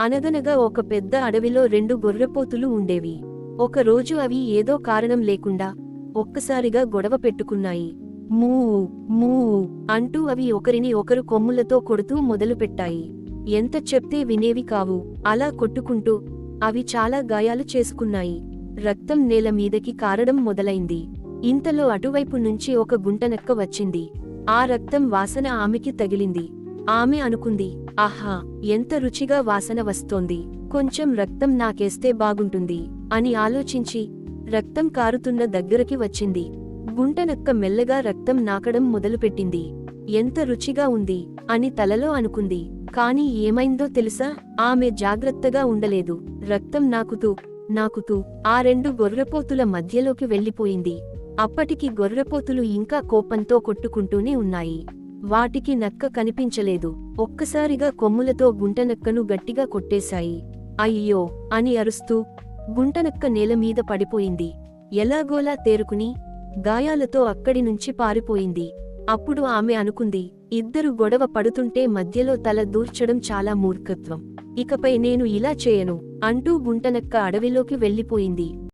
అనగనగా ఒక పెద్ద అడవిలో రెండు గొర్రెపోతులు ఉండేవి. ఒకరోజు అవి ఏదో కారణం లేకుండా ఒక్కసారిగా గొడవ పెట్టుకున్నాయి. మూ మూ అంటూ అవి ఒకరిని ఒకరు కొమ్ములతో కొడుతూ మొదలుపెట్టాయి. ఎంత చెప్తే వినేవి కావు. అలా కొట్టుకుంటూ అవి చాలా గాయాలు చేసుకున్నాయి. రక్తం నేల మీదకి కారడం మొదలైంది. ఇంతలో అటువైపు నుంచి ఒక గుంటనక్క వచ్చింది. ఆ రక్తం వాసన ఆమెకి తగిలింది. ఆమె అనుకుంది, ఆహా, ఎంత రుచిగా వాసన వస్తోంది, కొంచెం రక్తం నాకేస్తే బాగుంటుంది అని ఆలోచించి రక్తం కారుతున్న దగ్గరకి వచ్చింది. గుంటనక్క మెల్లగా రక్తం నాకడం మొదలుపెట్టింది. ఎంత రుచిగా ఉంది అని తలలో అనుకుంది. కాని ఏమైందో తెలుసా? ఆమె జాగ్రత్తగా ఉండలేదు. రక్తం నాకుతూ ఆ రెండు గొర్రెపోతుల మధ్యలోకి వెళ్ళిపోయింది. అప్పటికి గొర్రెపోతులు ఇంకా కోపంతో కొట్టుకుంటూనే ఉన్నాయి. వాటికి నక్క కనిపించలేదు. ఒక్కసారిగా కొమ్ములతో గుంటనక్కను గట్టిగా కొట్టేశాయి. అయ్యో అని అరుస్తూ గుంటనక్క నేలమీద పడిపోయింది. ఎలాగోలా తేరుకుని గాయాలతో అక్కడి నుంచి పారిపోయింది. అప్పుడు ఆమె అనుకుంది, ఇద్దరు గొడవ పడుతుంటే మధ్యలో తల దూర్చడం చాలా మూర్ఖత్వం. ఇకపై నేను ఇలా చేయను అంటూ గుంటనక్క అడవిలోకి వెళ్ళిపోయింది.